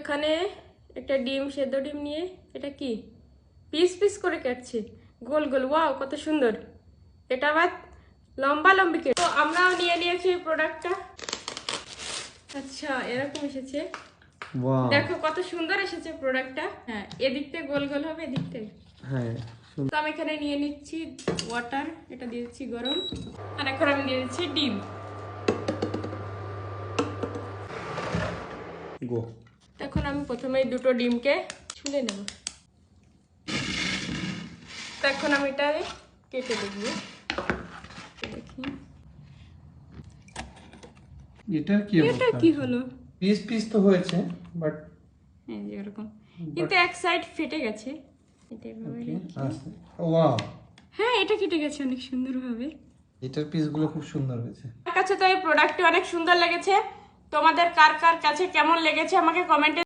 এখানে একটা ডিম, সেদ্ধ ডিম নিয়ে এটা কি পিস পিস করে কাটছে গোল গোল। ওয়াও কত সুন্দর। এটা আবার লম্বা লম্বি কেটে। তো আমরাও নিয়ে নিয়েছি এই প্রোডাক্টটা। আচ্ছা এরকম এসেছে, ওয়াও দেখো কত সুন্দর এসেছে প্রোডাক্টটা। হ্যাঁ এদিকতে গোল গোল হবে, এদিকতে। হ্যাঁ তো আমি এখানে নিয়ে নিচ্ছি ওয়াটার, এটা দিয়ে দিচ্ছি গরম। আর এখন আমি দিয়ে দিচ্ছি ডিম। গো। এখন আমি প্রথমেই দুটো ডিমকে ছুলে নেব। তো এখন আমি এটা কেটে দেখবো। দেখি এটা কি এটা কি হলো। পিস পিস তো হয়েছে বাট এই যে এরকম, কিন্তু এক সাইড ফেটে গেছে। এটা এভাবে রেখে- ওয়াও হ্যাঁ এটা কেটে গেছে অনেক সুন্দরভাবে। এটার পিসগুলো খুব সুন্দর হয়েছে। আমার কাছে তো এই প্রোডাক্টটি অনেক সুন্দর লেগেছে। তোমাদের কার কার কাছে কেমন লেগেছে আমাকে কমেন্টে